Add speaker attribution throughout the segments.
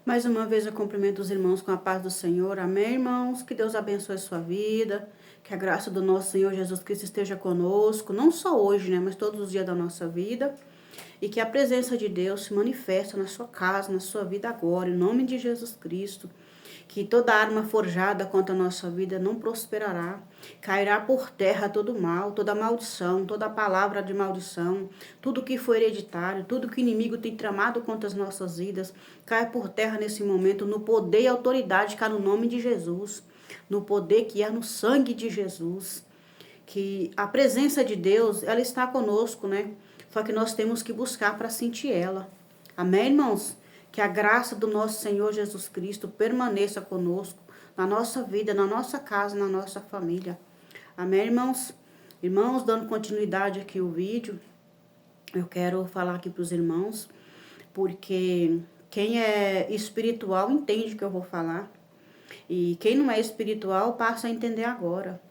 Speaker 1: Mais uma vez eu cumprimento os irmãos com a paz do Senhor. Amém, irmãos? Que Deus abençoe a sua vida. Que a graça do nosso Senhor Jesus Cristo esteja conosco. Não só hoje, né? Mas todos os dias da nossa vida. E que a presença de Deus se manifesta na sua casa, na sua vida agora. Em nome de Jesus Cristo. Que toda arma forjada contra a nossa vida não prosperará. Cairá por terra todo mal, toda maldição, toda palavra de maldição, tudo que foi hereditário, tudo que o inimigo tem tramado contra as nossas vidas, cai por terra nesse momento, no poder e autoridade que há no nome de Jesus, no poder que há no sangue de Jesus. Que a presença de Deus, ela está conosco, né? Só que nós temos que buscar para sentir ela. Amém, irmãos? Que a graça do nosso Senhor Jesus Cristo permaneça conosco, na nossa vida, na nossa casa, na nossa família. Amém, irmãos? Irmãos, dando continuidade aqui o vídeo, eu quero falar aqui para os irmãos, porque quem é espiritual entende o que eu vou falar. E quem não é espiritual passa a entender agora.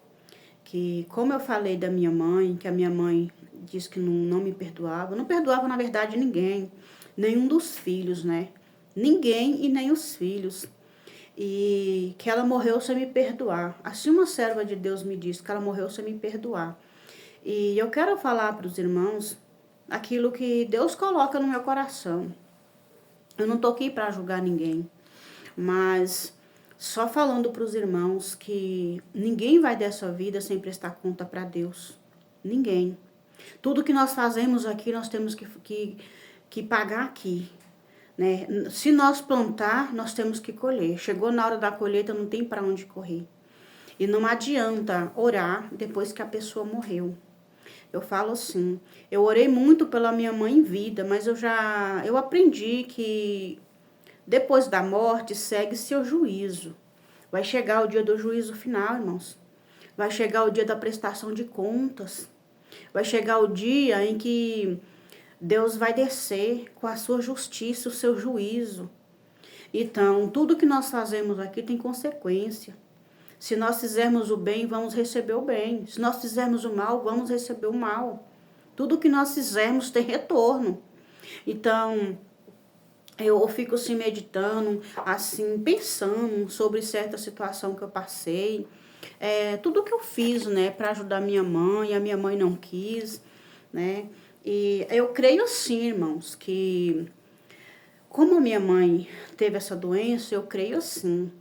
Speaker 1: Que como eu falei da minha mãe, que a minha mãe disse que não me perdoava, não perdoava na verdade ninguém, nenhum dos filhos, né? Ninguém e nem os filhos. E que ela morreu sem me perdoar. Assim uma serva de Deus me disse que ela morreu sem me perdoar. E eu quero falar para os irmãos aquilo que Deus coloca no meu coração. Eu não tô aqui para julgar ninguém, mas só falando para os irmãos que ninguém vai dessa vida sem prestar conta para Deus. Ninguém. Tudo que nós fazemos aqui, nós temos que pagar aqui. Né? Se nós plantar, nós temos que colher. Chegou na hora da colheita, não tem para onde correr. E não adianta orar depois que a pessoa morreu. Eu falo assim, eu orei muito pela minha mãe em vida, mas eu aprendi que depois da morte segue seu juízo. Vai chegar o dia do juízo final, irmãos. Vai chegar o dia da prestação de contas. Vai chegar o dia em que Deus vai descer com a sua justiça, o seu juízo. Então, tudo que nós fazemos aqui tem consequência. Se nós fizermos o bem, vamos receber o bem. Se nós fizermos o mal, vamos receber o mal. Tudo que nós fizermos tem retorno. Então, eu fico assim meditando, assim, pensando sobre certa situação que eu passei. Tudo que eu fiz, né, para ajudar minha mãe, a minha mãe não quis, né? E eu creio assim, irmãos, que como a minha mãe teve essa doença, eu creio assim,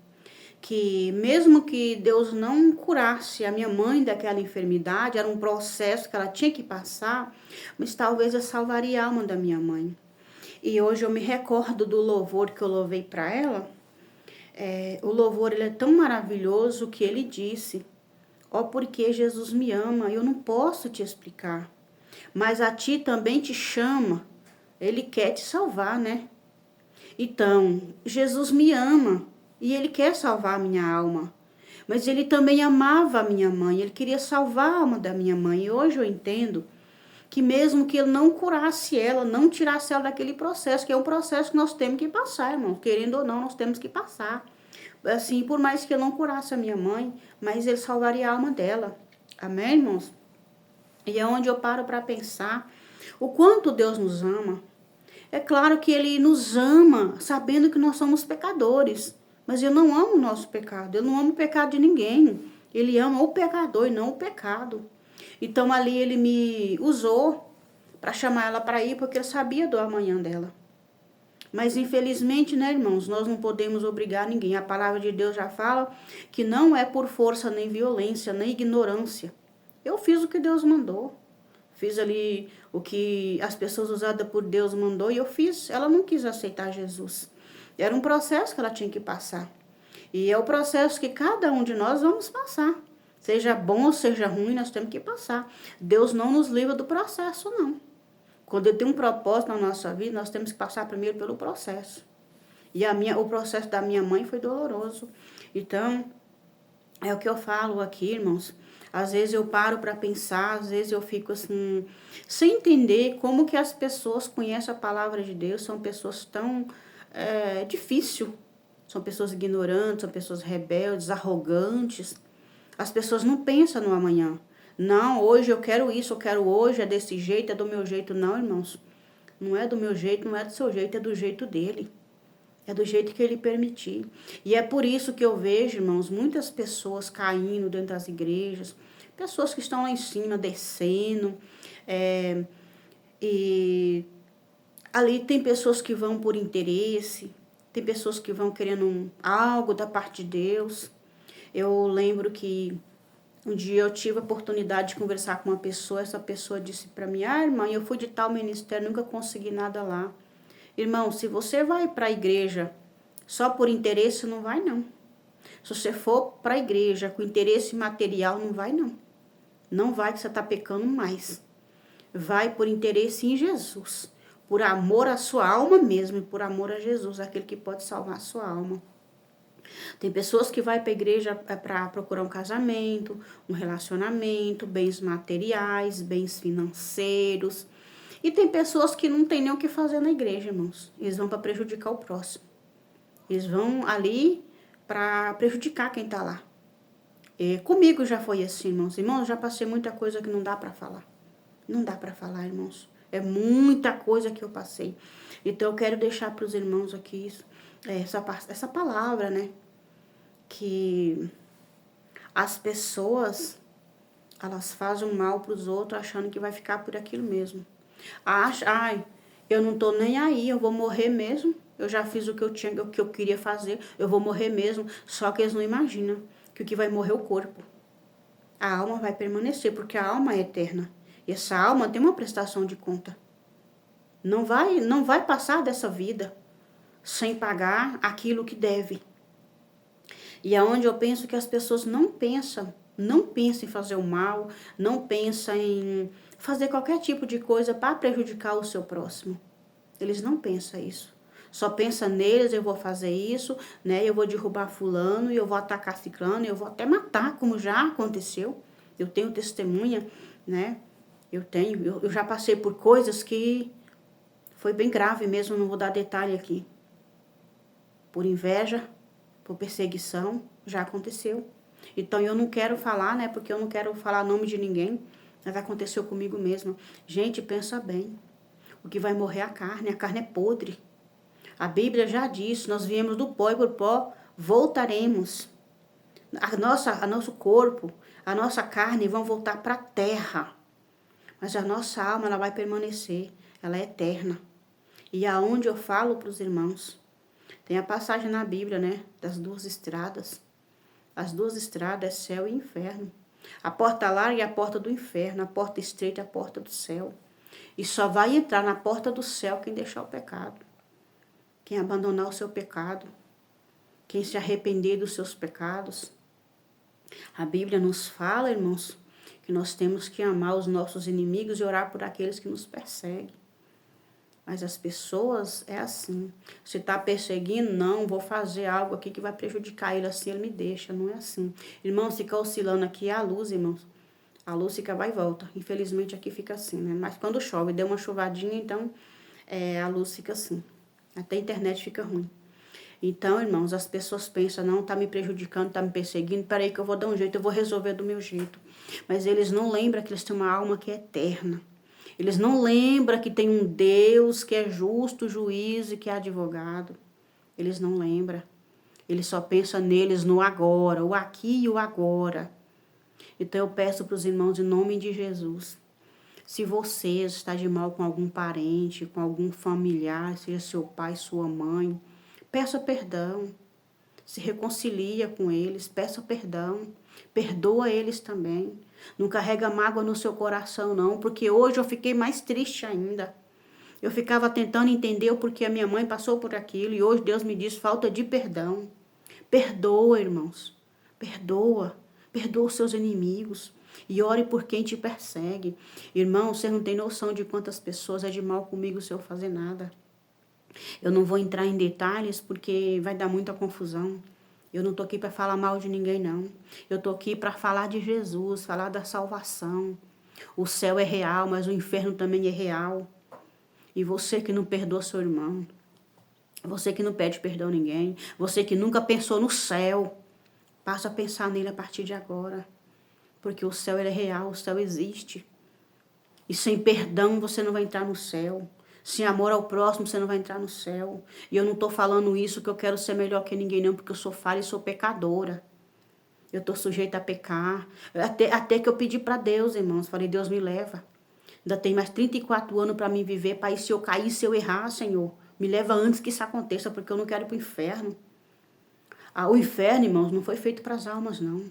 Speaker 1: que mesmo que Deus não curasse a minha mãe daquela enfermidade, era um processo que ela tinha que passar, mas talvez eu salvaria a alma da minha mãe. E hoje eu me recordo do louvor que eu louvei para ela. O louvor ele é tão maravilhoso que ele disse: ó, porque Jesus me ama, eu não posso te explicar. Mas a ti também te chama, ele quer te salvar, né? Então, Jesus me ama e ele quer salvar a minha alma. Mas ele também amava a minha mãe, ele queria salvar a alma da minha mãe. E hoje eu entendo que mesmo que ele não curasse ela, não tirasse ela daquele processo, que é um processo que nós temos que passar, irmão. Querendo ou não, nós temos que passar. Assim, por mais que ele não curasse a minha mãe, mas ele salvaria a alma dela. Amém, irmãos? E é onde eu paro para pensar o quanto Deus nos ama. É claro que ele nos ama sabendo que nós somos pecadores. Mas eu não amo o nosso pecado. Eu não amo o pecado de ninguém. Ele ama o pecador e não o pecado. Então ali ele me usou para chamar ela para ir, porque eu sabia do amanhã dela. Mas infelizmente, né, irmãos, nós não podemos obrigar ninguém. A palavra de Deus já fala que não é por força, nem violência, nem ignorância. Eu fiz o que Deus mandou. Fiz ali o que as pessoas usadas por Deus mandou e eu fiz. Ela não quis aceitar Jesus. Era um processo que ela tinha que passar. E é o processo que cada um de nós vamos passar. Seja bom ou seja ruim, nós temos que passar. Deus não nos livra do processo, não. Quando Ele tem um propósito na nossa vida, nós temos que passar primeiro pelo processo. E o processo da minha mãe foi doloroso. Então, é o que eu falo aqui, irmãos. Às vezes eu paro para pensar, às vezes eu fico assim, sem entender como que as pessoas conhecem a palavra de Deus. São pessoas tão difícil. São pessoas ignorantes, são pessoas rebeldes, arrogantes. As pessoas não pensam no amanhã. Não, hoje eu quero isso, eu quero hoje, é desse jeito, é do meu jeito. Não, irmãos. Não é do meu jeito, não é do seu jeito, é do jeito dele. É do jeito que ele permitir. E é por isso que eu vejo, irmãos, muitas pessoas caindo dentro das igrejas, pessoas que estão lá em cima, descendo, e ali tem pessoas que vão por interesse, tem pessoas que vão querendo algo da parte de Deus. Eu lembro que um dia eu tive a oportunidade de conversar com uma pessoa, essa pessoa disse para mim, irmã, eu fui de tal ministério, nunca consegui nada lá. Irmão, se você vai para a igreja só por interesse, não vai não. Se você for para a igreja com interesse material, não vai não. Não vai que você está pecando mais. Vai por interesse em Jesus. Por amor à sua alma mesmo, e por amor a Jesus, aquele que pode salvar a sua alma. Tem pessoas que vai para a igreja para procurar um casamento, um relacionamento, bens materiais, bens financeiros. E tem pessoas que não tem nem o que fazer na igreja, irmãos. Eles vão para prejudicar o próximo. Eles vão ali para prejudicar quem está lá. Comigo já foi assim, irmãos. Irmãos, já passei muita coisa que não dá para falar. Não dá para falar, irmãos. É muita coisa que eu passei. Então, eu quero deixar para os irmãos aqui essa palavra, né? Que as pessoas, elas fazem mal para os outros achando que vai ficar por aquilo mesmo. Eu não tô nem aí, eu vou morrer mesmo. Eu já fiz o que eu queria fazer, eu vou morrer mesmo. Só que eles não imaginam que o que vai morrer é o corpo. A alma vai permanecer, porque a alma é eterna. E essa alma tem uma prestação de conta. Não vai passar dessa vida sem pagar aquilo que deve. E é onde eu penso que as pessoas não pensam em fazer o mal, não pensam em fazer qualquer tipo de coisa para prejudicar o seu próximo. Eles não pensam isso. Só pensa neles, eu vou fazer isso, né? Eu vou derrubar fulano, eu vou atacar ciclano, eu vou até matar, como já aconteceu. Eu tenho testemunha, né? Eu já passei por coisas que foi bem grave mesmo, não vou dar detalhe aqui. Por inveja, por perseguição, já aconteceu. Então eu não quero falar, né? Porque eu não quero falar nome de ninguém, mas aconteceu comigo mesmo. Gente, pensa bem. O que vai morrer é a carne é podre. A Bíblia já diz, nós viemos do pó e por pó voltaremos. Nosso corpo, a nossa carne vão voltar para a terra. Mas a nossa alma, ela vai permanecer, ela é eterna. E aonde eu falo para os irmãos, tem a passagem na Bíblia, né, das duas estradas. As duas estradas é céu e inferno. A porta larga é a porta do inferno, a porta estreita é a porta do céu. E só vai entrar na porta do céu quem deixar o pecado. Quem abandonar o seu pecado. Quem se arrepender dos seus pecados. A Bíblia nos fala, irmãos, que nós temos que amar os nossos inimigos e orar por aqueles que nos perseguem. Mas as pessoas é assim. Se está perseguindo, não, vou fazer algo aqui que vai prejudicar ele, assim ele me deixa. Não é assim. Irmãos, fica oscilando aqui a luz, irmãos. A luz fica vai e volta. Infelizmente aqui fica assim, né? Mas quando chove, deu uma chuvadinha, então a luz fica assim. Até a internet fica ruim. Então, irmãos, as pessoas pensam, não, tá me prejudicando, tá me perseguindo, peraí que eu vou dar um jeito, eu vou resolver do meu jeito. Mas eles não lembram que eles têm uma alma que é eterna. Eles não lembram que tem um Deus que é justo, juiz e que é advogado. Eles não lembram. Eles só pensam neles no agora, o aqui e o agora. Então eu peço para os irmãos, em nome de Jesus, se você está de mal com algum parente, com algum familiar, seja seu pai, sua mãe, peça perdão. Se reconcilia com eles, peça perdão. Perdoa eles também. Não carrega mágoa no seu coração, não, porque hoje eu fiquei mais triste ainda. Eu ficava tentando entender o porquê a minha mãe passou por aquilo e hoje Deus me diz falta de perdão. Perdoa, irmãos. Perdoa. Perdoa os seus inimigos. E ore por quem te persegue. Irmão, você não tem noção de quantas pessoas é de mal comigo se eu fazer nada. Eu não vou entrar em detalhes porque vai dar muita confusão. Eu não tô aqui para falar mal de ninguém, não. Eu tô aqui para falar de Jesus, falar da salvação. O céu é real, mas o inferno também é real. E você que não perdoa seu irmão, você que não pede perdão a ninguém, você que nunca pensou no céu, passa a pensar nele a partir de agora. Porque o céu ele é real, o céu existe. E sem perdão você não vai entrar no céu. Sem amor ao próximo, você não vai entrar no céu. E eu não tô falando isso que eu quero ser melhor que ninguém, não, porque eu sou falha e sou pecadora. Eu tô sujeita a pecar. Até que eu pedi para Deus, irmãos. Falei, Deus me leva. Ainda tem mais 34 anos para mim viver. Para se eu cair, se eu errar, Senhor, me leva antes que isso aconteça, porque eu não quero ir pro inferno. O inferno, irmãos, não foi feito para as almas, não.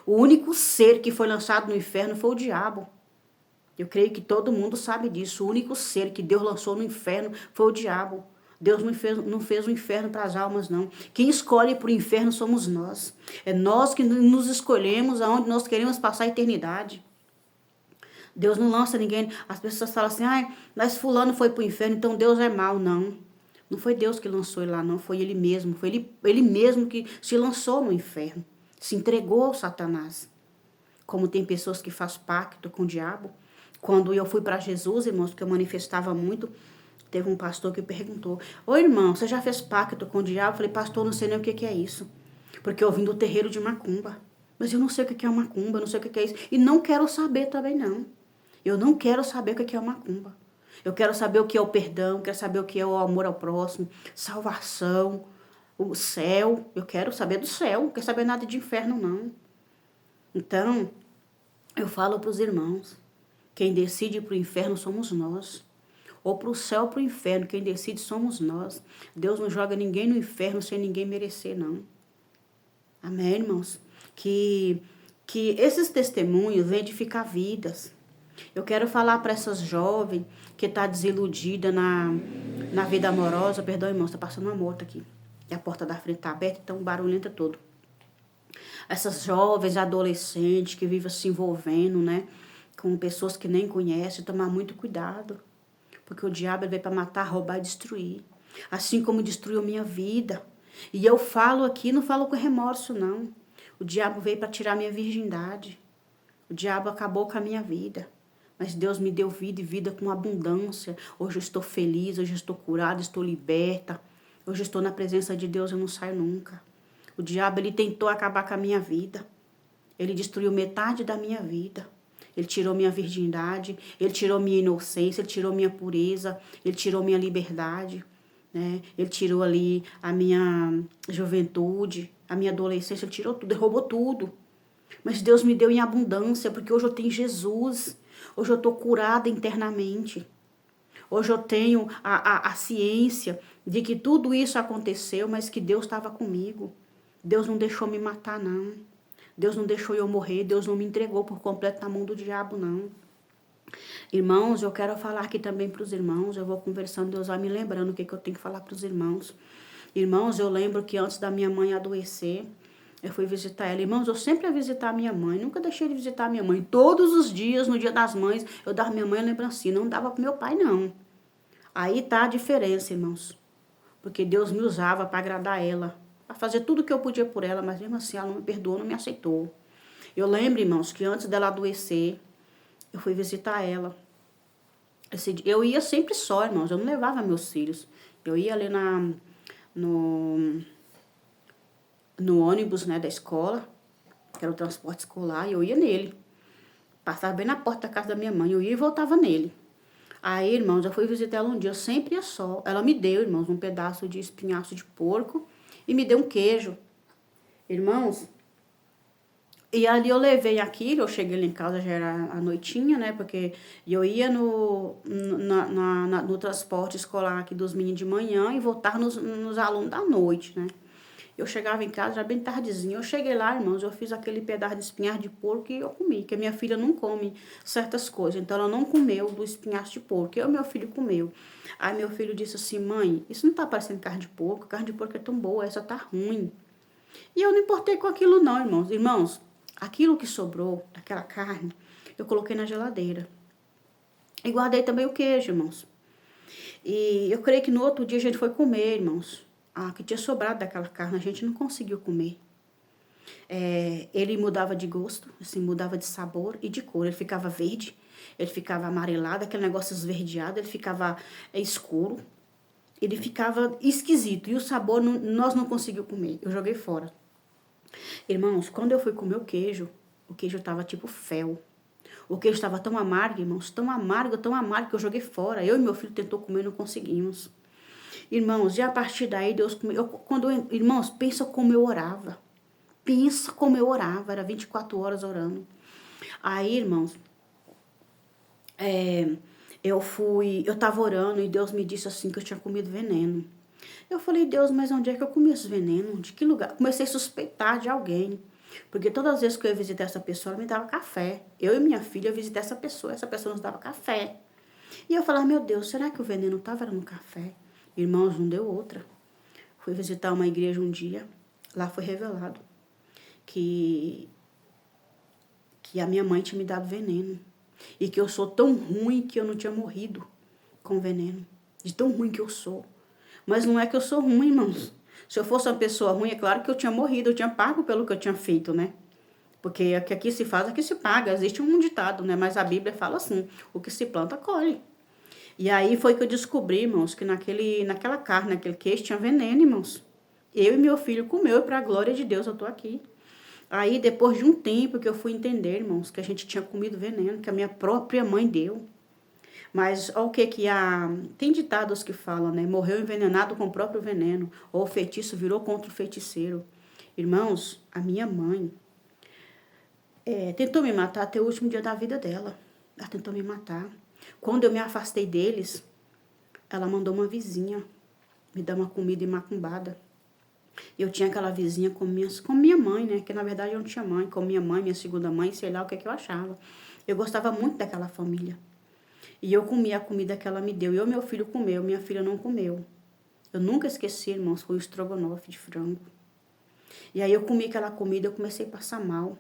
Speaker 1: O único ser que foi lançado no inferno foi o diabo. Eu creio que todo mundo sabe disso. O único ser que Deus lançou no inferno foi o diabo. Deus não fez o inferno para as almas, não. Quem escolhe para o inferno somos nós. É nós que nos escolhemos aonde nós queremos passar a eternidade. Deus não lança ninguém. As pessoas falam assim, mas fulano foi para o inferno, então Deus é mau. Não. Não foi Deus que lançou ele lá, não. Foi ele mesmo. Foi ele mesmo que se lançou no inferno. Se entregou ao Satanás. Como tem pessoas que fazem pacto com o diabo. Quando eu fui para Jesus, irmãos, porque eu manifestava muito, teve um pastor que perguntou, ô irmão, você já fez pacto com o diabo? Eu falei, pastor, não sei nem o que é isso. Porque eu vim do terreiro de macumba. Mas eu não sei o que é uma macumba, eu não sei o que é isso. E não quero saber também, não. Eu não quero saber o que é uma macumba. Eu quero saber o que é o perdão, quero saber o que é o amor ao próximo, salvação, o céu. Eu quero saber do céu, não quero saber nada de inferno, não. Então, eu falo para os irmãos, quem decide para o inferno somos nós. Ou para o céu ou para o inferno, quem decide somos nós. Deus não joga ninguém no inferno sem ninguém merecer, não. Amém, irmãos? Que esses testemunhos vêm edificar vidas. Eu quero falar para essas jovens que tá desiludida na vida amorosa. Perdão, irmãos, tá passando uma moto aqui. E a porta da frente tá aberta, então o barulho entra todo. Essas jovens, adolescentes que vivem se envolvendo, né? Com pessoas que nem conhecem, tomar muito cuidado. Porque o diabo veio para matar, roubar e destruir. Assim como destruiu minha vida. E eu falo aqui, não falo com remorso, não. O diabo veio para tirar minha virgindade. O diabo acabou com a minha vida. Mas Deus me deu vida e vida com abundância. Hoje eu estou feliz, hoje eu estou curada, estou liberta. Hoje eu estou na presença de Deus, eu não saio nunca. O diabo, ele tentou acabar com a minha vida. Ele destruiu metade da minha vida. Ele tirou minha virgindade, ele tirou minha inocência, ele tirou minha pureza, ele tirou minha liberdade, né? Ele tirou ali a minha juventude, a minha adolescência, ele tirou tudo, ele roubou tudo. Mas Deus me deu em abundância, porque hoje eu tenho Jesus, hoje eu estou curada internamente. Hoje eu tenho a ciência de que tudo isso aconteceu, mas que Deus estava comigo. Deus não deixou me matar, não. Deus não deixou eu morrer, Deus não me entregou por completo na mão do diabo, não. Irmãos, eu quero falar aqui também para os irmãos, eu vou conversando, Deus vai me lembrando o que eu tenho que falar para os irmãos. Irmãos, eu lembro que antes da minha mãe adoecer, eu fui visitar ela. Irmãos, eu sempre ia visitar a minha mãe, nunca deixei de visitar a minha mãe. Todos os dias, no dia das mães, eu dava minha mãe a lembrancinha, não dava para meu pai, não. Aí tá a diferença, irmãos, porque Deus me usava para agradar ela, a fazer tudo o que eu podia por ela, mas mesmo assim ela não me perdoou, não me aceitou. Eu lembro, irmãos, que antes dela adoecer, eu fui visitar ela. Eu ia sempre só, irmãos, eu não levava meus filhos. Eu ia ali no ônibus, né, da escola, que era o transporte escolar, e eu ia nele. Passava bem na porta da casa da minha mãe, eu ia e voltava nele. Aí, irmãos, eu fui visitar ela um dia, eu sempre ia só. Ela me deu, irmãos, um pedaço de espinhaço de porco e me deu um queijo. Irmãos, e ali eu levei aquilo, eu cheguei lá em casa, já era a noitinha, né? Porque eu ia no transporte escolar aqui dos meninos de manhã e voltava nos alunos da noite, né? Eu chegava em casa já bem tardezinho. Eu cheguei lá, irmãos, eu fiz aquele pedaço de espinhaço de porco e eu comi. Que a minha filha não come certas coisas. Então, ela não comeu do espinhaço de porco. Eu e meu filho comeu. Aí, meu filho disse assim, mãe, isso não tá parecendo carne de porco. Carne de porco é tão boa, essa tá ruim. E eu não importei com aquilo não, irmãos. Irmãos, aquilo que sobrou daquela carne, eu coloquei na geladeira. E guardei também o queijo, irmãos. E eu creio que no outro dia a gente foi comer, irmãos. Que tinha sobrado daquela carne, a gente não conseguiu comer. Ele mudava de gosto, assim, mudava de sabor e de cor. Ele ficava verde, ele ficava amarelado, aquele negócio esverdeado, ele ficava escuro. Ele ficava esquisito. E o sabor, nós não conseguimos comer. Eu joguei fora. Irmãos, quando eu fui comer o queijo estava tipo fel. O queijo estava tão amargo, irmãos, tão amargo, que eu joguei fora. Eu e meu filho tentou comer e não conseguimos. Irmãos, e a partir daí, Deus... irmãos, pensa como eu orava. Pensa como eu orava. Era 24 horas orando. Aí, irmãos, eu tava orando e Deus me disse assim que eu tinha comido veneno. Eu falei, Deus, mas onde é que eu comi esse veneno? De que lugar? Comecei a suspeitar de alguém. Porque todas as vezes que eu ia visitar essa pessoa, ela me dava café. Eu e minha filha, eu visitei essa pessoa nos dava café. E eu falava, meu Deus, será que o veneno estava no café? Irmãos, não deu outra. Fui visitar uma igreja um dia, lá foi revelado que a minha mãe tinha me dado veneno. E que eu sou tão ruim que eu não tinha morrido com veneno. De tão ruim que eu sou. Mas não é que eu sou ruim, irmãos. Se eu fosse uma pessoa ruim, é claro que eu tinha morrido, eu tinha pago pelo que eu tinha feito, né? Porque o que aqui se faz, aqui se paga. Existe um ditado, né? Mas a Bíblia fala assim, o que se planta, colhe. E aí foi que eu descobri, irmãos, que naquela carne, naquele queijo, tinha veneno, irmãos. Eu e meu filho comeu e para a glória de Deus eu tô aqui. Aí, depois de um tempo que eu fui entender, irmãos, que a gente tinha comido veneno, que a minha própria mãe deu. Mas olha o que tem ditados que falam, né? Morreu envenenado com o próprio veneno, ou o feitiço virou contra o feiticeiro. Irmãos, a minha mãe tentou me matar até o último dia da vida dela. Ela tentou me matar. Quando eu me afastei deles, ela mandou uma vizinha me dar uma comida imacumbada. Eu tinha aquela vizinha com minha mãe, né? Que na verdade eu não tinha mãe, com minha mãe, minha segunda mãe, sei lá o que eu achava. Eu gostava muito daquela família. E eu comi a comida que ela me deu. E o meu filho comeu, minha filha não comeu. Eu nunca esqueci, irmãos, foi o estrogonofe de frango. E aí eu comi aquela comida, eu comecei a passar mal.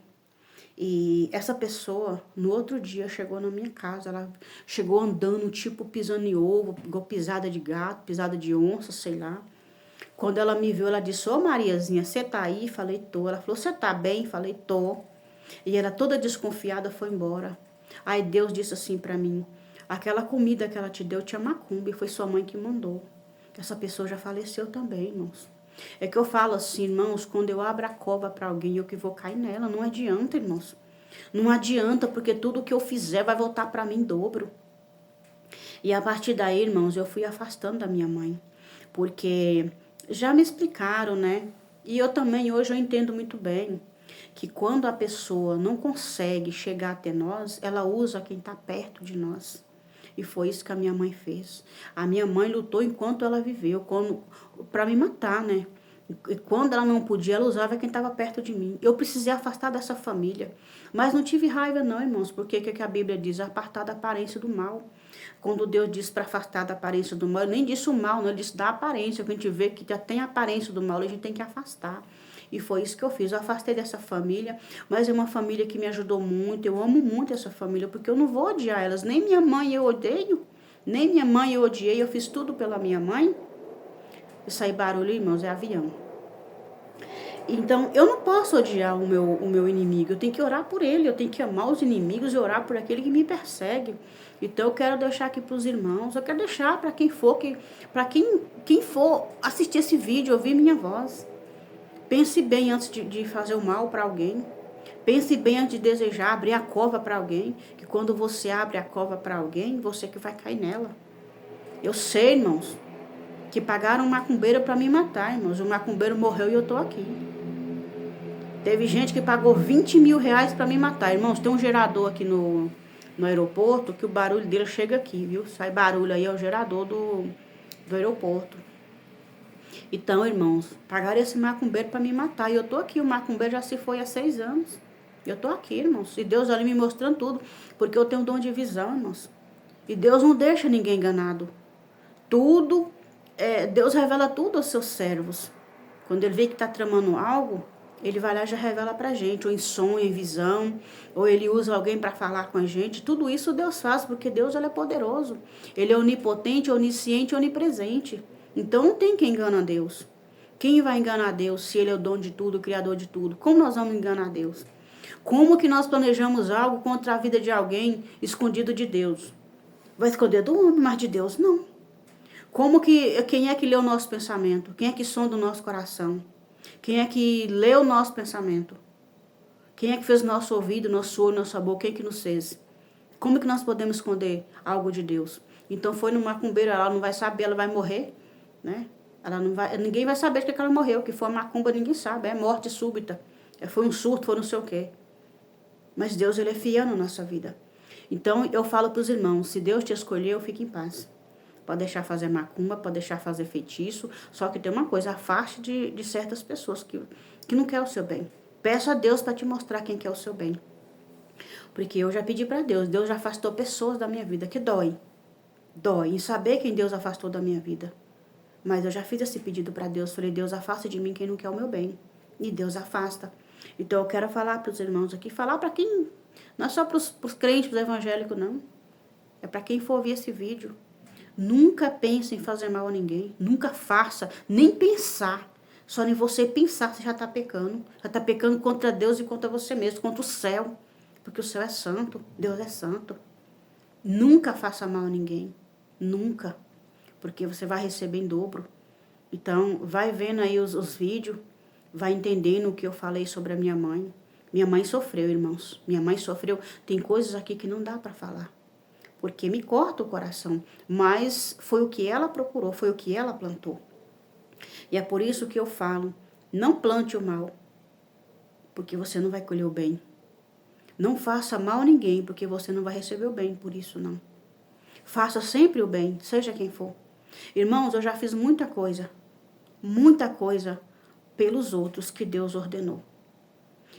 Speaker 1: E essa pessoa, no outro dia, chegou na minha casa. Ela chegou andando, tipo, pisando em ovo, igual pisada de gato, pisada de onça, sei lá. Quando ela me viu, ela disse, ô Mariazinha, você tá aí? Falei, tô. Ela falou, você tá bem? Falei, tô. E ela toda desconfiada foi embora. Aí Deus disse assim pra mim, aquela comida que ela te deu tinha macumba e foi sua mãe que mandou. Essa pessoa já faleceu também, irmãos. É que eu falo assim, irmãos, quando eu abro a cova para alguém, eu que vou cair nela. Não adianta, irmãos. Não adianta, porque tudo que eu fizer vai voltar para mim em dobro. E a partir daí, irmãos, eu fui afastando da minha mãe. Porque já me explicaram, né? E eu também, hoje eu entendo muito bem que quando a pessoa não consegue chegar até nós, ela usa quem está perto de nós. E foi isso que a minha mãe fez. A minha mãe lutou enquanto ela viveu, para me matar, né? E quando ela não podia, ela usava quem estava perto de mim. Eu precisei afastar dessa família. Mas não tive raiva não, irmãos, porque o que a Bíblia diz? Apartar da aparência do mal. Quando Deus diz para afastar da aparência do mal, ele nem disse o mal, não, ele disse da aparência. Que a gente vê que já tem a aparência do mal, a gente tem que afastar. E foi isso que eu fiz. Eu afastei dessa família, mas é uma família que me ajudou muito. Eu amo muito essa família, porque eu não vou odiar elas. Nem minha mãe eu odeio, nem minha mãe eu odiei. Eu fiz tudo pela minha mãe. Isso aí, barulho, irmãos, é avião. Então, eu não posso odiar o meu inimigo. Eu tenho que orar por ele. Eu tenho que amar os inimigos e orar por aquele que me persegue. Então, eu quero deixar aqui para os irmãos. Eu quero deixar para quem for, para quem for assistir esse vídeo, ouvir minha voz. Pense bem antes de fazer o mal para alguém. Pense bem antes de desejar abrir a cova para alguém. Que quando você abre a cova para alguém, você que vai cair nela. Eu sei, irmãos, que pagaram um macumbeiro para me matar, irmãos. O macumbeiro morreu e eu tô aqui. Teve gente que pagou 20 mil reais para me matar. Irmãos, tem um gerador aqui no aeroporto que o barulho dele chega aqui, viu? Sai barulho aí, é o gerador do aeroporto. Então, irmãos, pagaram esse macumbeiro para me matar. E eu tô aqui, o macumbeiro já se foi há 6 anos. Eu tô aqui, irmãos. E Deus ali me mostrando tudo. Porque eu tenho um dom de visão, irmãos. E Deus não deixa ninguém enganado. Deus revela tudo aos seus servos. Quando ele vê que está tramando algo, ele vai lá e já revela pra gente. Ou em sonho, em visão. Ou ele usa alguém para falar com a gente. Tudo isso Deus faz, porque Deus ele é poderoso. Ele é onipotente, onisciente, onipresente. Então não tem quem engana Deus. Quem vai enganar Deus se ele é o dono de tudo, o criador de tudo? Como nós vamos enganar Deus? Como que nós planejamos algo contra a vida de alguém escondido de Deus? Vai esconder do homem, mas de Deus não. Quem é que lê o nosso pensamento? Quem é que sonda o nosso coração? Quem é que lê o nosso pensamento? Quem é que fez nosso ouvido, nosso olho, nossa boca? Quem é que nos fez? Como que nós podemos esconder algo de Deus? Então foi no macumbeiro, ela não vai saber, ela vai morrer, né? Ela não vai, ninguém vai saber de que ela morreu, que foi uma macumba, ninguém sabe, é morte súbita. Foi um surto, foi não sei o quê. Mas Deus, ele é fiel na nossa vida. Então eu falo para os irmãos, se Deus te escolheu, fique em paz. Pode deixar fazer macumba, pode deixar fazer feitiço, só que tem uma coisa, afaste de certas pessoas que não quer o seu bem. Peça a Deus para te mostrar quem quer o seu bem. Porque eu já pedi para Deus, Deus já afastou pessoas da minha vida, que dói. Dói em saber quem Deus afastou da minha vida. Mas eu já fiz esse pedido para Deus, falei, Deus, afasta de mim quem não quer o meu bem. E Deus afasta. Então eu quero falar para os irmãos aqui, falar para quem, não é só para os crentes, para os evangélicos, não. É para quem for ouvir esse vídeo. Nunca pense em fazer mal a ninguém, nunca faça, nem pensar. Só em você pensar, você já está pecando. Já está pecando contra Deus e contra você mesmo, contra o céu. Porque o céu é santo, Deus é santo. Nunca faça mal a ninguém. Nunca. Porque você vai receber em dobro. Então, vai vendo aí os vídeos. Vai entendendo o que eu falei sobre a minha mãe. Minha mãe sofreu, irmãos. Minha mãe sofreu. Tem coisas aqui que não dá para falar. Porque me corta o coração. Mas foi o que ela procurou, foi o que ela plantou. E é por isso que eu falo, não plante o mal. Porque você não vai colher o bem. Não faça mal a ninguém, porque você não vai receber o bem por isso, não. Faça sempre o bem, seja quem for. Irmãos, eu já fiz muita coisa pelos outros que Deus ordenou.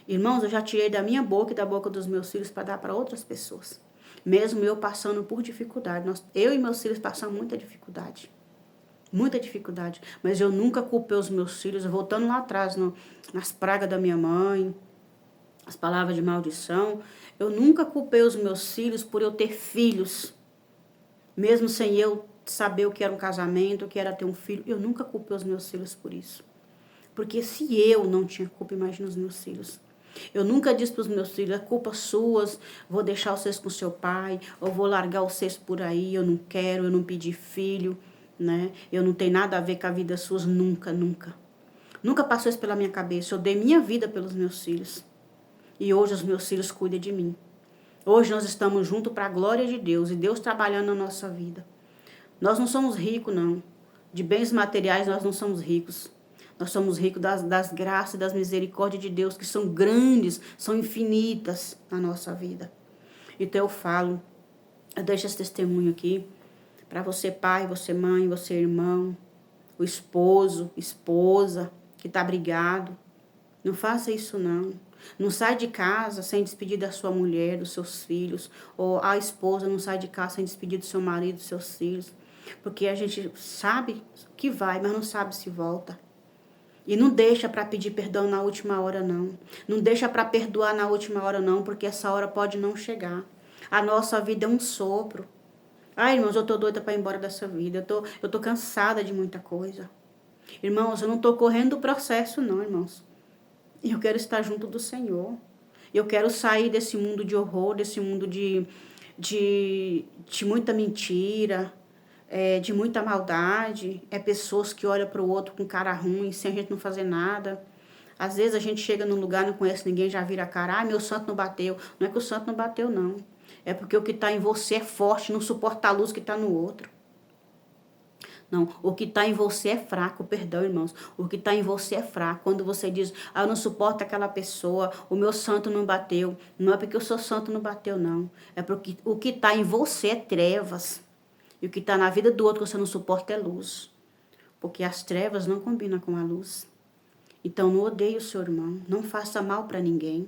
Speaker 1: Irmãos, eu já tirei da minha boca e da boca dos meus filhos para dar para outras pessoas. Mesmo eu passando por dificuldade. Eu e meus filhos passamos muita dificuldade. Muita dificuldade. Mas eu nunca culpei os meus filhos, voltando lá atrás, nas pragas da minha mãe, as palavras de maldição. Eu nunca culpei os meus filhos por eu ter filhos. Mesmo sem eu saber o que era um casamento, o que era ter um filho. Eu nunca culpei os meus filhos por isso. Porque se eu não tinha culpa, imagina os meus filhos. Eu nunca disse para os meus filhos, é culpa suas, vou deixar vocês com seu pai, ou vou largar vocês por aí, eu não quero, eu não pedi filho, né? Eu não tenho nada a ver com a vida suas, nunca, nunca. Nunca passou isso pela minha cabeça, eu dei minha vida pelos meus filhos. E hoje os meus filhos cuidam de mim. Hoje nós estamos juntos para a glória de Deus, e Deus trabalhando na nossa vida. Nós não somos ricos, não. De bens materiais nós não somos ricos. Nós somos ricos das graças e das misericórdias de Deus, que são grandes, são infinitas na nossa vida. Então eu falo, eu deixo esse testemunho aqui, para você pai, você mãe, você irmão, o esposo, esposa, que está brigado. Não faça isso não. Não sai de casa sem despedir da sua mulher, dos seus filhos. Ou a esposa não sai de casa sem despedir do seu marido, dos seus filhos. Porque a gente sabe que vai, mas não sabe se volta. E não deixa para pedir perdão na última hora, não. Não deixa para perdoar na última hora, não, porque essa hora pode não chegar. A nossa vida é um sopro. Ai, irmãos, eu tô doida para ir embora dessa vida. Eu tô cansada de muita coisa. Irmãos, eu não tô correndo do processo, não, irmãos. Eu quero estar junto do Senhor. Eu quero sair desse mundo de horror, desse mundo de muita mentira, de muita maldade. É pessoas que olham para o outro com cara ruim, sem a gente não fazer nada. Às vezes a gente chega num lugar, não conhece ninguém, já vira a cara. Ah, meu santo não bateu. Não é que o santo não bateu, não. É porque o que está em você é forte, não suporta a luz que está no outro. Não, o que está em você é fraco, perdão, irmãos. O que está em você é fraco. Quando você diz, eu não suporto aquela pessoa, o meu santo não bateu. Não é porque o seu santo não bateu, não. É porque o que está em você é trevas. E o que está na vida do outro que você não suporta é luz. Porque as trevas não combinam com a luz. Então não odeie o seu irmão. Não faça mal para ninguém.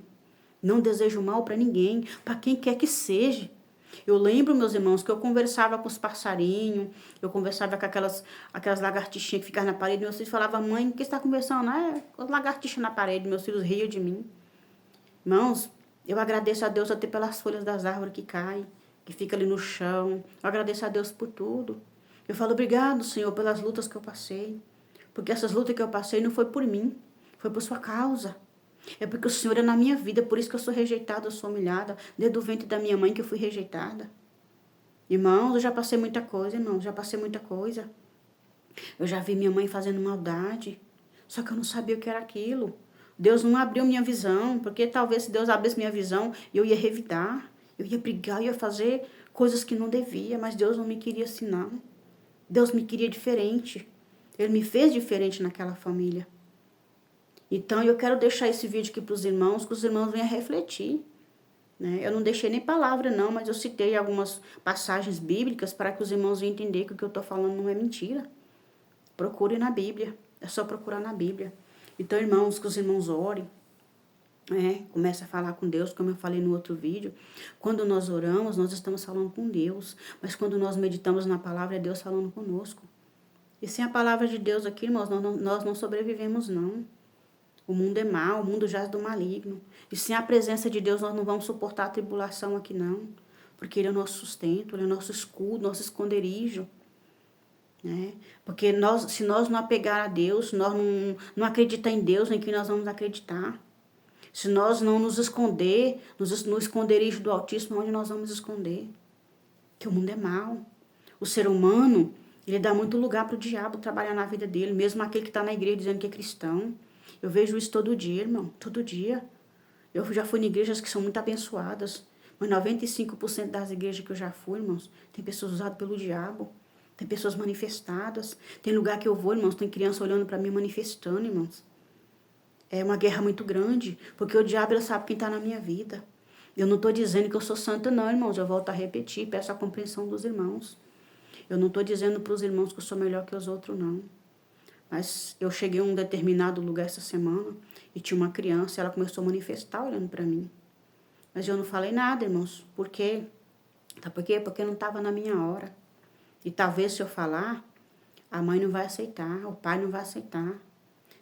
Speaker 1: Não desejo mal para ninguém. Para quem quer que seja. Eu lembro, meus irmãos, que eu conversava com os passarinhos. Eu conversava com aquelas lagartixinhas que ficavam na parede. Meus filhos falavam, mãe, o que você está conversando? Ah, as lagartixas na parede. Meus filhos riam de mim. Irmãos, eu agradeço a Deus até pelas folhas das árvores que caem, que fica ali no chão. Eu agradeço a Deus por tudo. Eu falo, obrigado, Senhor, pelas lutas que eu passei. Porque essas lutas que eu passei não foi por mim, foi por sua causa. É porque o Senhor é na minha vida, por isso que eu sou rejeitada, eu sou humilhada. Desde o ventre da minha mãe que eu fui rejeitada. Irmãos, eu já passei muita coisa, irmãos, já passei muita coisa. Eu já vi minha mãe fazendo maldade, só que eu não sabia o que era aquilo. Deus não abriu minha visão, porque talvez se Deus abrisse minha visão, eu ia revidar. Eu ia brigar, eu ia fazer coisas que não devia, mas Deus não me queria assim, não. Deus me queria diferente. Ele me fez diferente naquela família. Então, eu quero deixar esse vídeo aqui para os irmãos, que os irmãos venham refletir. Né? Eu não deixei nem palavra, não, mas eu citei algumas passagens bíblicas para que os irmãos venham entender que o que eu estou falando não é mentira. Procure na Bíblia. É só procurar na Bíblia. Então, irmãos, que os irmãos orem. Começa a falar com Deus, como eu falei no outro vídeo. Quando nós oramos, nós estamos falando com Deus. Mas quando nós meditamos na palavra, é Deus falando conosco. E sem a palavra de Deus aqui, irmãos, nós não sobrevivemos, não. O mundo é mau, o mundo jaz do maligno. E sem a presença de Deus, nós não vamos suportar a tribulação aqui, não. Porque Ele é o nosso sustento, Ele é o nosso escudo, nosso esconderijo. Né? Porque se nós não apegar a Deus, se nós não acreditar em Deus, em que nós vamos acreditar? Se nós não nos esconder no esconderijo do Altíssimo, onde nós vamos esconder? Que o mundo é mau. O ser humano, ele dá muito lugar para o diabo trabalhar na vida dele, mesmo aquele que está na igreja dizendo que é cristão. Eu vejo isso todo dia, irmão, todo dia. Eu já fui em igrejas que são muito abençoadas, mas 95% das igrejas que eu já fui, irmãos, tem pessoas usadas pelo diabo, tem pessoas manifestadas. Tem lugar que eu vou, irmãos, tem criança olhando para mim manifestando, irmãos. É uma guerra muito grande, porque o diabo, ele sabe quem está na minha vida. Eu não estou dizendo que eu sou santa, não, irmãos. Eu volto a repetir, peço a compreensão dos irmãos. Eu não estou dizendo para os irmãos que eu sou melhor que os outros, não. Mas eu cheguei a um determinado lugar essa semana e tinha uma criança, ela começou a manifestar olhando para mim. Mas eu não falei nada, irmãos. Por quê? Sabe por quê? Porque não estava na minha hora. E talvez se eu falar, a mãe não vai aceitar, o pai não vai aceitar.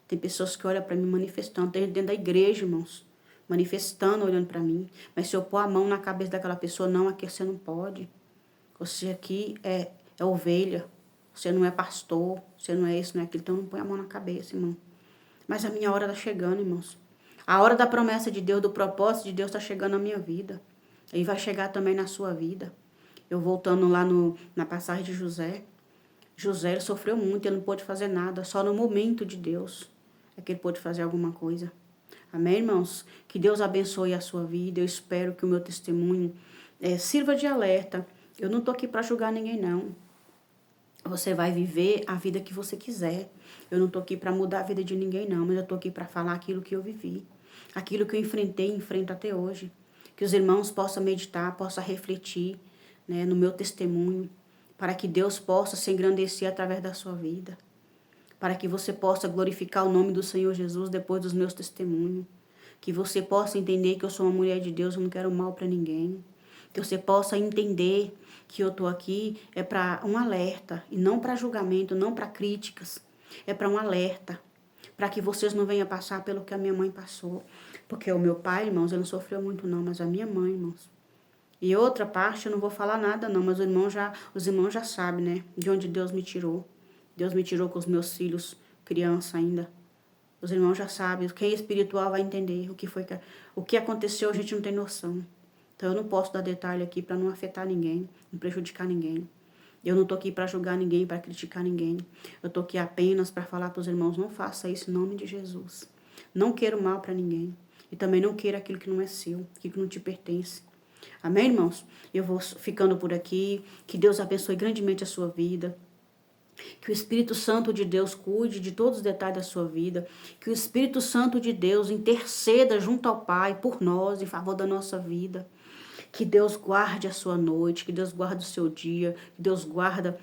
Speaker 1: Tem pessoas que olham para mim manifestando, tem gente dentro da igreja, irmãos, manifestando, olhando para mim. Mas se eu pôr a mão na cabeça daquela pessoa, não, aqui você não pode. Você aqui é ovelha, você não é pastor, você não é isso, não é aquilo, então não põe a mão na cabeça, irmão. Mas a minha hora está chegando, irmãos. A hora da promessa de Deus, do propósito de Deus está chegando na minha vida. E vai chegar também na sua vida. Eu voltando lá na passagem de José. José, ele sofreu muito, ele não pôde fazer nada, só no momento de Deus é que ele pôde fazer alguma coisa. Amém, irmãos? Que Deus abençoe a sua vida. Eu espero que o meu testemunho sirva de alerta. Eu não estou aqui para julgar ninguém, não. Você vai viver a vida que você quiser. Eu não estou aqui para mudar a vida de ninguém, não. Mas eu estou aqui para falar aquilo que eu vivi. Aquilo que eu enfrentei e enfrento até hoje. Que os irmãos possam meditar, possam refletir, né, no meu testemunho. Para que Deus possa se engrandecer através da sua vida. Para que você possa glorificar o nome do Senhor Jesus depois dos meus testemunhos. Que você possa entender que eu sou uma mulher de Deus, eu não quero mal para ninguém. Que você possa entender que eu estou aqui é para um alerta, e não para julgamento, não para críticas. É para um alerta, para que vocês não venham passar pelo que a minha mãe passou. Porque o meu pai, irmãos, ele não sofreu muito não, mas a minha mãe, irmãos. E outra parte, eu não vou falar nada não, mas os irmãos já sabem, né, de onde Deus me tirou. Deus me tirou com os meus filhos, criança ainda. Os irmãos já sabem, quem é espiritual vai entender o que aconteceu, a gente não tem noção. Então eu não posso dar detalhe aqui para não afetar ninguém, não prejudicar ninguém. Eu não estou aqui para julgar ninguém, para criticar ninguém. Eu estou aqui apenas para falar para os irmãos, não faça isso em nome de Jesus. Não quero mal para ninguém. E também não queira aquilo que não é seu, aquilo que não te pertence. Amém, irmãos? Eu vou ficando por aqui. Que Deus abençoe grandemente a sua vida. Que o Espírito Santo de Deus cuide de todos os detalhes da sua vida. Que o Espírito Santo de Deus interceda junto ao Pai por nós, em favor da nossa vida. Que Deus guarde a sua noite, que Deus guarde o seu dia, que Deus guarda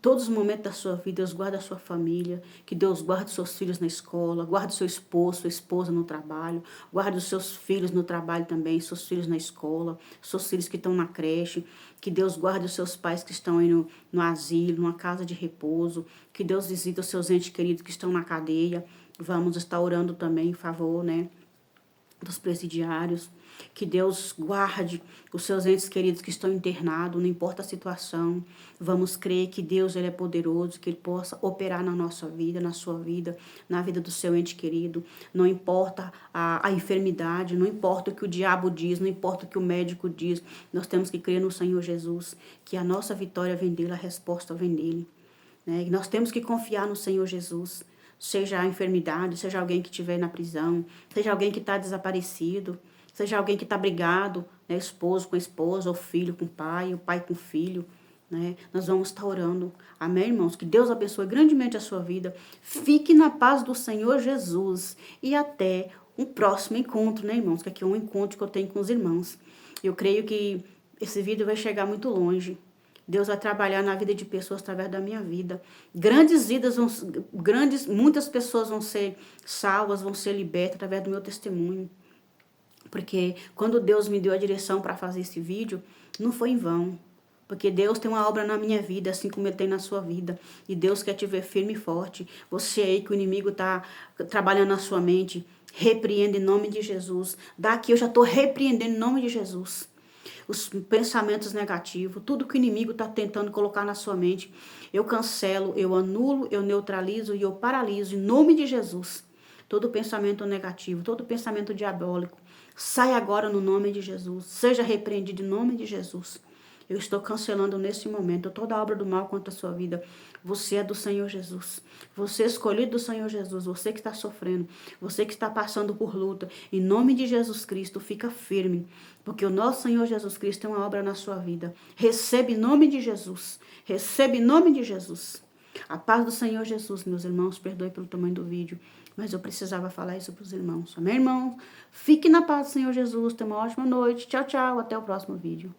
Speaker 1: todos os momentos da sua vida, Deus guarda a sua família, que Deus guarde seus filhos na escola, guarde seu esposo, sua esposa no trabalho, guarde os seus filhos no trabalho também, seus filhos na escola, seus filhos que estão na creche, que Deus guarde os seus pais que estão aí no asilo, numa casa de repouso, que Deus visite os seus entes queridos que estão na cadeia. Vamos estar orando também em favor, né, dos presidiários. Que Deus guarde os seus entes queridos que estão internados, não importa a situação. Vamos crer que Deus, ele é poderoso, que Ele possa operar na nossa vida, na sua vida, na vida do seu ente querido. Não importa a enfermidade, não importa o que o diabo diz, não importa o que o médico diz. Nós temos que crer no Senhor Jesus, que a nossa vitória vem dele, a resposta vem dele. Né? E nós temos que confiar no Senhor Jesus. Seja a enfermidade, seja alguém que estiver na prisão, seja alguém que está desaparecido, seja alguém que está brigado, né, esposo com a esposa, ou filho com o pai com o filho, né? Nós vamos estar orando. Amém, irmãos? Que Deus abençoe grandemente a sua vida. Fique na paz do Senhor Jesus. E até um próximo encontro, né, irmãos? Que aqui é um encontro que eu tenho com os irmãos. Eu creio que esse vídeo vai chegar muito longe. Deus vai trabalhar na vida de pessoas através da minha vida. Muitas pessoas vão ser salvas, vão ser libertas através do meu testemunho. Porque quando Deus me deu a direção para fazer esse vídeo, não foi em vão. Porque Deus tem uma obra na minha vida, assim como Ele tem na sua vida. E Deus quer te ver firme e forte. Você aí que o inimigo está trabalhando na sua mente, repreenda em nome de Jesus. Daqui eu já estou repreendendo em nome de Jesus. Os pensamentos negativos, tudo que o inimigo está tentando colocar na sua mente, eu cancelo, eu anulo, eu neutralizo e eu paraliso em nome de Jesus. Todo pensamento negativo, todo pensamento diabólico, sai agora no nome de Jesus. Seja repreendido em nome de Jesus. Eu estou cancelando nesse momento toda a obra do mal contra a sua vida. Você é do Senhor Jesus. Você é escolhido do Senhor Jesus. Você que está sofrendo. Você que está passando por luta. Em nome de Jesus Cristo, fica firme. Porque o nosso Senhor Jesus Cristo tem uma obra na sua vida. Receba em nome de Jesus. Receba em nome de Jesus. A paz do Senhor Jesus, meus irmãos. Perdoe pelo tamanho do vídeo. Mas eu precisava falar isso para os irmãos. Amém, irmãos? Fique na paz do Senhor Jesus. Tenha uma ótima noite. Tchau, tchau. Até o próximo vídeo.